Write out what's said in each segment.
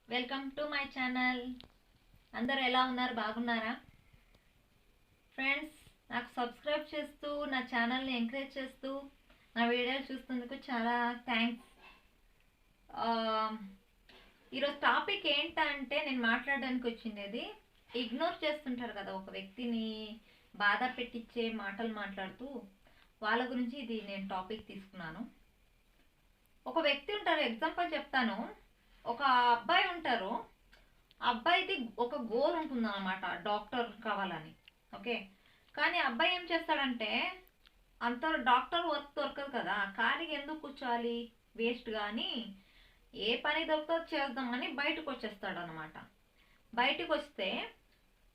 Welcome to my channel. అందరూ ఎలా ఉన్నారు? బాగున్నారా ఫ్రెండ్స్? నాకు సబ్స్క్రైబ్ చేస్తూ నా ఛానల్ని ఎంకరేజ్ చేస్తూ నా వీడియోలు చూస్తున్నందుకు చాలా థ్యాంక్స్. ఈరోజు టాపిక్ ఏంటంటే నేను మాట్లాడడానికి వచ్చింది ఇగ్నోర్ చేస్తుంటారు కదా ఒక వ్యక్తిని, బాధ పెట్టించే మాటలు మాట్లాడుతూ వాళ్ళ గురించి ఇది నేను టాపిక్ తీసుకున్నాను. ఒక వ్యక్తి ఉంటారు, ఎగ్జాంపుల్ చెప్తాను. ఒక అబ్బాయి ఉంటారు, అబ్బాయిది ఒక గోల్ ఉంటుంది అన్నమాట, డాక్టర్ కావాలని. ఓకే, కానీ అబ్బాయి ఏం చేస్తాడంటే అంత డాక్టర్ వర్క్ దొరకదు కదా, ఖాళీగా ఎందుకు కూర్చోవాలి వేస్ట్, కానీ ఏ పని దొరుకుతుందో చేద్దామని బయటకు వచ్చేస్తాడు అనమాట. బయటకు వస్తే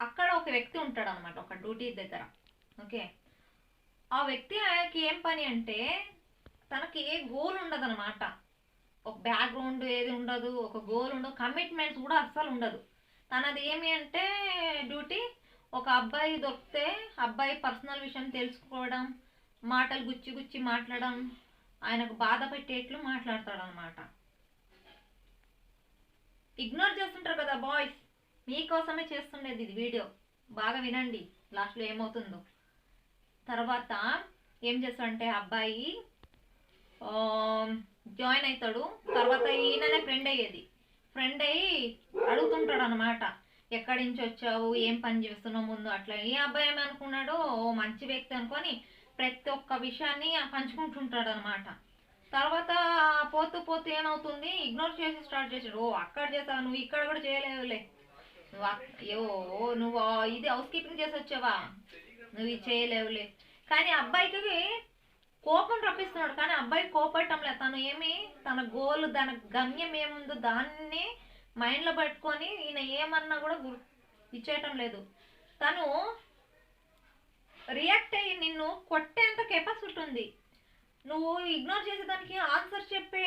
అక్కడ ఒక వ్యక్తి ఉంటాడు అనమాట, ఒక డ్యూటీ దగ్గర. ఓకే, ఆ వ్యక్తికి ఏం పని అంటే తనకి ఏ గోల్ ఉండదు అనమాట, ఒక బ్యాక్గ్రౌండ్ ఏది ఉండదు, ఒక గోల్ ఉండదు, కమిట్మెంట్స్ కూడా అస్సలు ఉండదు. తనది ఏమి అంటే డ్యూటీ, ఒక అబ్బాయి దొరికితే అబ్బాయి పర్సనల్ విషయం తెలుసుకోవడం, మాటలు గుచ్చి గుచ్చి మాట్లాడడం, ఆయనకు బాధ పెట్టేట్లు మాట్లాడతాడు అనమాట. ఇగ్నోర్ చేస్తుంటారు కదా బాయ్స్, మీకోసమే చేస్తుండేది ఇది వీడియో, బాగా వినండి లాస్ట్లో ఏమవుతుందో. తర్వాత ఏం చేస్తాడంటే అబ్బాయి జాయిన్ అవుతాడు. తర్వాత ఈయననే ఫ్రెండ్ అయ్యేది, ఫ్రెండ్ అయ్యి అడుగుతుంటాడు అనమాట, ఎక్కడి నుంచి వచ్చావు, ఏం పని చేస్తున్నావు ముందు అట్లా. ఈ అబ్బాయి ఏమనుకున్నాడు, ఓ మంచి వ్యక్తి అనుకొని ప్రతి ఒక్క విషయాన్ని పంచుకుంటుంటాడు అనమాట. తర్వాత పోతూ పోతూ ఏమవుతుంది, ఇగ్నోర్ చేసి స్టార్ట్ చేసాడు. ఓ అక్కడ చేసావు, నువ్వు ఇక్కడ కూడా చేయలేవులే, నువ్వు ఇది హౌస్ కీపింగ్ చేసి వచ్చావా, నువ్వు ఇది చేయలేవులే. కానీ అబ్బాయికి కోపం రప్పిస్తున్నాడు, కానీ అబ్బాయి కోపడటం లేదు. తను ఏమి, తన గోల్, తన గమ్యం ఏముందో దాన్ని మైండ్లో పెట్టుకొని ఈయన ఏమన్నా కూడా ఇచ్చేయటం లేదు. తను రియాక్ట్ అయ్యి నిన్ను కొట్టేంత కెపాసిటీ ఉంది. నువ్వు ఇగ్నోర్ చేసేదానికి ఆన్సర్ చెప్పే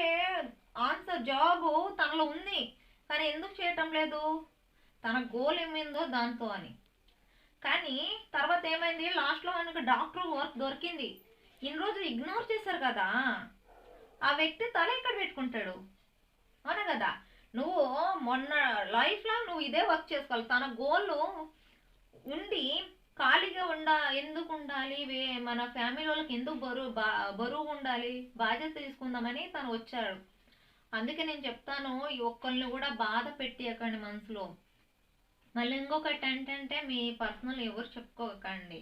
జాబు తనలో ఉంది, కానీ ఎందుకు చేయటం లేదు, తన గోల్ ఏమైందో దాంతో అని. కానీ తర్వాత ఏమైంది, లాస్ట్లో ఆయనకు డాక్టర్ వర్క్ దొరికింది. ఇన్ని రోజులు ఇగ్నోర్ చేశారు కదా, ఆ వ్యక్తి తల ఎక్కడ పెట్టుకుంటాడు? అవునా కదా, నువ్వు మొన్న లైఫ్లో నువ్వు ఇదే వర్క్ చేసుకోవాలి. తన గోల్ ఉండి ఖాళీగా ఎందుకు ఉండాలి, మన ఫ్యామిలీ వాళ్ళకి ఎందుకు బరువు ఉండాలి, బాధ్యత తీసుకుందామని తను వచ్చాడు. అందుకే నేను చెప్తాను, ఈ ఒక్కరిని కూడా బాధ పెట్టేయకండి మనసులో. మళ్ళీ ఇంకొకటి ఏంటంటే మీ పర్సనల్ ఎవరు చెప్పుకోకండి.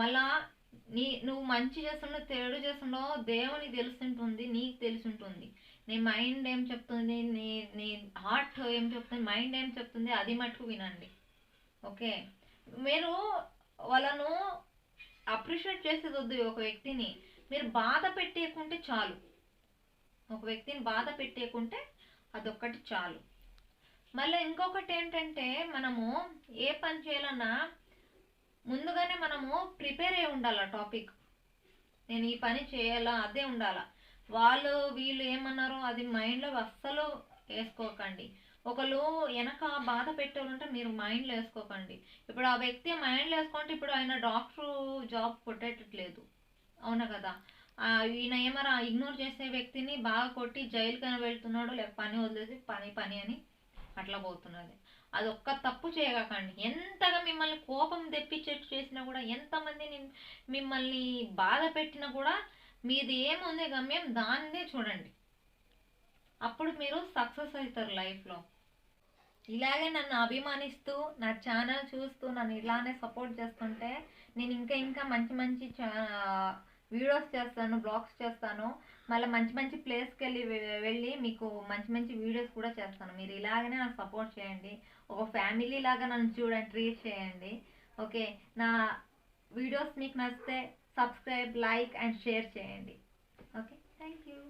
మళ్ళా నువ్వు మంచి చేస్తున్నావు, చెడు చేస్తున్నావు, దేవునికి తెలుసుంటుంది, నీకు తెలుసుంటుంది. నీ మైండ్ ఏం చెప్తుంది, నీ హార్ట్ ఏం చెప్తుంది, మైండ్ ఏం చెప్తుంది, అది మటుకు వినండి. ఓకే, మీరు వాళ్ళను అప్రిషియేట్ చేసేది వద్దు. ఒక వ్యక్తిని మీరు బాధ పెట్టేయకుంటే చాలు, ఒక వ్యక్తిని బాధ పెట్టేయకుంటే అదొక్కటి చాలు. మళ్ళీ ఇంకొకటి ఏంటంటే మనము ఏ పని చేయాలన్నా ముందుగానే మనము ప్రిపేర్ అయి ఉండాలి. టాపిక్ నేను ఈ పని చేయాలా అదే ఉండాలా. వీళ్ళు ఏమన్నారో అది మైండ్లో అస్సలు వేసుకోకండి. ఒకళ్ళు వెనక బాధ పెట్టాలంటే మీరు మైండ్లో వేసుకోకండి. ఇప్పుడు ఆ వ్యక్తి మైండ్లో వేసుకుంటే ఇప్పుడు ఆయన డాక్టర్ జాబ్ కొట్టేటట్లేదు, అవునా కదా. ఈయన ఏమన్నా ఇగ్నోర్ చేసే వ్యక్తిని బాగా కొట్టి జైలుకైనా వెళ్తున్నాడు, లేక పని వదిలేసి పని అని అట్లా పోతున్నది. అది ఒక్క తప్పు చేయకండి. ఎంతగా మిమ్మల్ని కోపం తెప్పించేట్టు చేసినా కూడా, ఎంతమంది మిమ్మల్ని బాధ పెట్టినా కూడా మీది ఏముంది గమ్యం దాన్నే చూడండి, అప్పుడు మీరు సక్సెస్ అవుతారు లైఫ్లో. ఇలాగే నన్ను అభిమానిస్తూ నా ఛానల్ చూస్తూ నన్ను ఇలానే సపోర్ట్ చేస్తుంటే నేను ఇంకా మంచి మంచి వీడియోస్ చేస్తాను, బ్లాగ్స్ చేస్తాను. మళ్ళీ మంచి మంచి ప్లేస్కి వెళ్ళి మీకు మంచి మంచి వీడియోస్ కూడా చేస్తాను. మీరు ఇలాగనే నాకు సపోర్ట్ చేయండి, ఒక ఫ్యామిలీ లాగా నన్ను చూడండి, ట్రీట్ చేయండి. ఓకే, నా వీడియోస్ మీకు నచ్చితే సబ్స్క్రైబ్, లైక్ అండ్ షేర్ చేయండి. Okay, thank you.